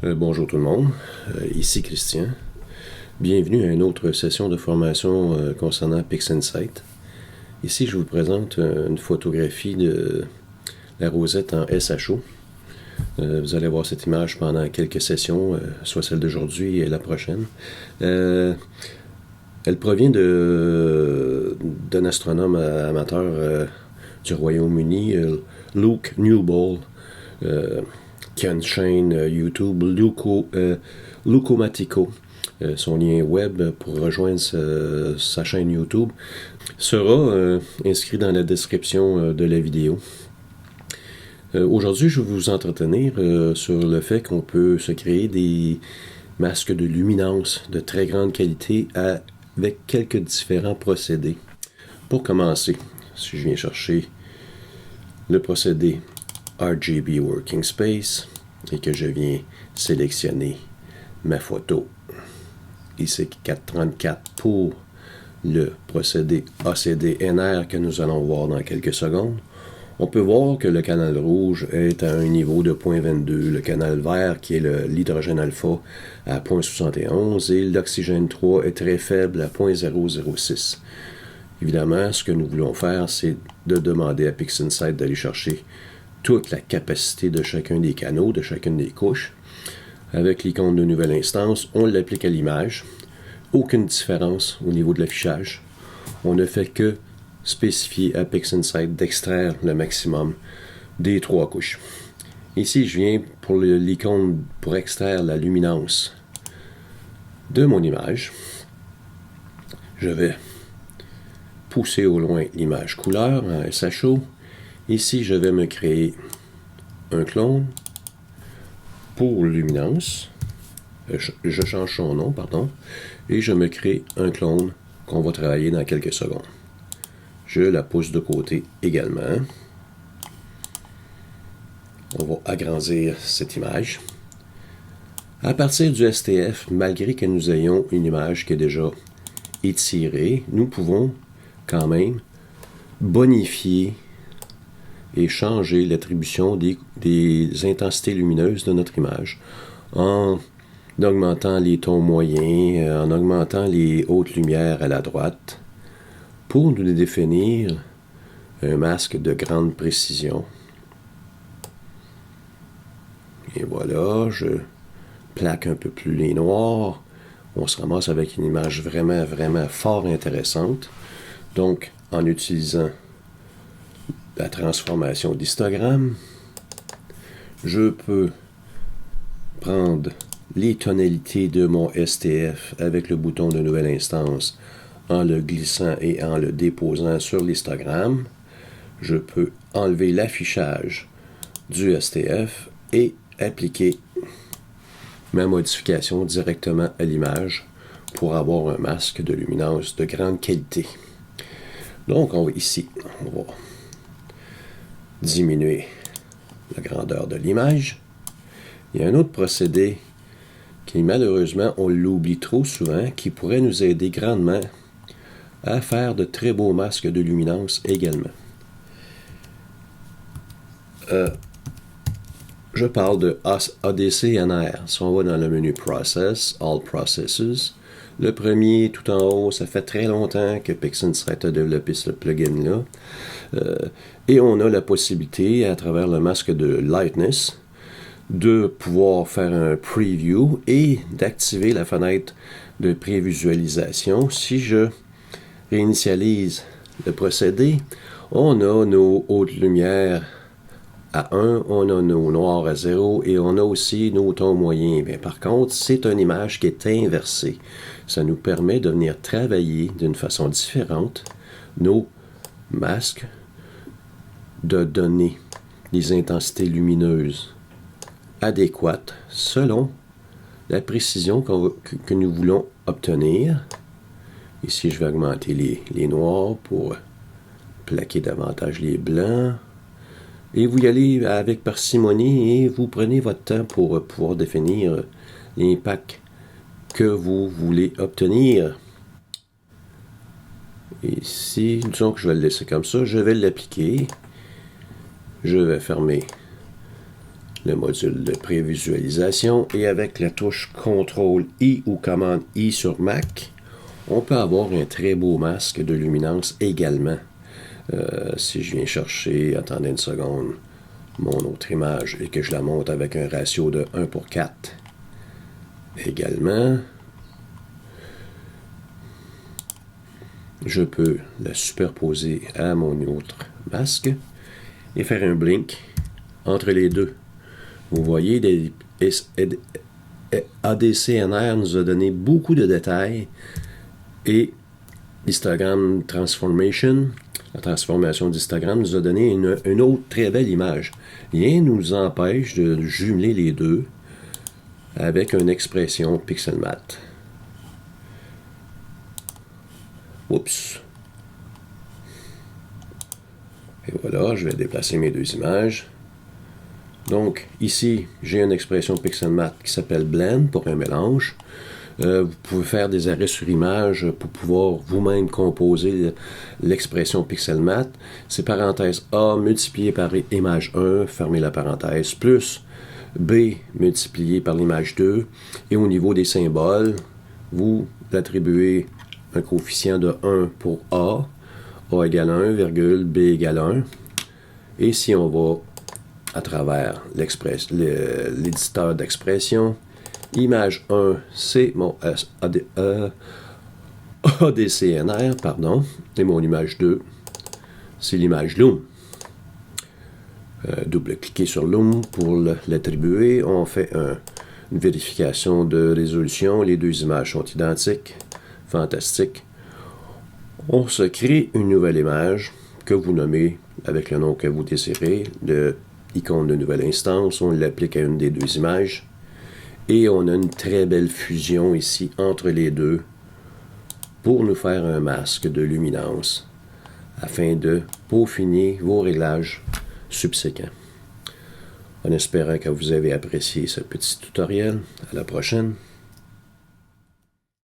Bonjour tout le monde, ici Christian. Bienvenue à une autre session de formation concernant PixInsight. Ici, je vous présente une photographie de la rosette en SHO. Vous allez voir cette image pendant quelques sessions, soit celle d'aujourd'hui et la prochaine. Elle provient d'un astronome amateur du Royaume-Uni, Luke Newbold, qui a une chaîne YouTube, Lucomatico. Son lien web pour rejoindre sa chaîne YouTube sera inscrit dans la description de la vidéo. Aujourd'hui, je vais vous entretenir sur le fait qu'on peut se créer des masques de luminance de très grande qualité avec quelques différents procédés. Pour commencer, si je viens chercher le procédé RGB Working Space et que je viens sélectionner ma photo IC434 pour le procédé ACD-NR que nous allons voir dans quelques secondes, on peut voir que le canal rouge est à un niveau de 0.22, le canal vert qui est l'hydrogène alpha à 0.71 et l'oxygène 3 est très faible à 0.006. Évidemment, ce que nous voulons faire, c'est de demander à PixInsight d'aller chercher toute la capacité de chacun des canaux, de chacune des couches. Avec l'icône de nouvelle instance, on l'applique à l'image. Aucune différence au niveau de l'affichage. On ne fait que spécifier à PixInsight d'extraire le maximum des trois couches. Ici, je viens pour l'icône pour extraire la luminance de mon image. Je vais pousser au loin l'image couleur en SHO. Ici, je vais me créer un clone pour luminance. Je change son nom, pardon. Et je me crée un clone qu'on va travailler dans quelques secondes. Je la pousse de côté également. On va agrandir cette image. À partir du STF, malgré que nous ayons une image qui est déjà étirée, nous pouvons quand même bonifier et changer l'attribution des intensités lumineuses de notre image en augmentant les tons moyens, en augmentant les hautes lumières à la droite pour nous définir un masque de grande précision. Et voilà, je plaque un peu plus les noirs. On se ramasse avec une image vraiment, vraiment fort intéressante. Donc, en utilisant la transformation d'histogramme, je peux prendre les tonalités de mon STF avec le bouton de nouvelle instance en le glissant et en le déposant sur l'histogramme. Je peux enlever l'affichage du STF et appliquer ma modification directement à l'image pour avoir un masque de luminance de grande qualité. Donc, ici, on va diminuer la grandeur de l'image. Il y a un autre procédé qui, malheureusement, on l'oublie trop souvent, qui pourrait nous aider grandement à faire de très beaux masques de luminance également. Je parle de ADC-NR. Si on va dans le menu Process, All Processes, le premier tout en haut, ça fait très longtemps que PixInsight a développé ce plugin-là. Et on a la possibilité, à travers le masque de Lightness, de pouvoir faire un preview et d'activer la fenêtre de prévisualisation. Si je réinitialise le procédé, on a nos hautes lumières à 1, on a nos noirs à 0 et on a aussi nos tons moyens. Bien, par contre, c'est une image qui est inversée. Ça nous permet de venir travailler d'une façon différente nos masques, de donner des intensités lumineuses adéquates selon la précision que nous voulons obtenir. Ici, je vais augmenter les noirs pour plaquer davantage les blancs. Et vous y allez avec parcimonie et vous prenez votre temps pour pouvoir définir l'impact que vous voulez obtenir. Ici, disons que je vais le laisser comme ça, je vais l'appliquer. Je vais fermer le module de prévisualisation, et avec la touche CTRL-I ou commande-I sur Mac, on peut avoir un très beau masque de luminance également. Si je viens chercher, attendez une seconde, mon autre image et que je la monte avec un ratio de 1:4, également, je peux la superposer à mon autre masque et faire un blink entre les deux. Vous voyez, ADCNR nous a donné beaucoup de détails et Histogram Transformation, la transformation d'histogramme, nous a donné une autre très belle image. Rien ne nous empêche de jumeler les deux avec une expression Pixelmatte. Oups. Et voilà, je vais déplacer mes deux images. Donc, ici, j'ai une expression Pixelmatte qui s'appelle Blend pour un mélange. Vous pouvez faire des arrêts sur image pour pouvoir vous-même composer l'expression Pixelmatte. C'est parenthèse A multiplié par image 1, fermez la parenthèse, plus B multiplié par l'image 2. Et au niveau des symboles, vous attribuez un coefficient de 1 pour A égale 1, virgule, B égale 1. Et si on va à travers l'éditeur d'expression, image 1, c'est mon ADCNR, pardon, et mon image 2, c'est l'image Loom. Double-cliquer sur Loom pour l'attribuer. On fait une vérification de résolution. Les deux images sont identiques. Fantastique. On se crée une nouvelle image que vous nommez avec le nom que vous désirez, l'icône de nouvelle instance. On l'applique à une des deux images. Et on a une très belle fusion ici entre les deux pour nous faire un masque de luminance afin de peaufiner vos réglages subséquents. En espérant que vous avez apprécié ce petit tutoriel. À la prochaine.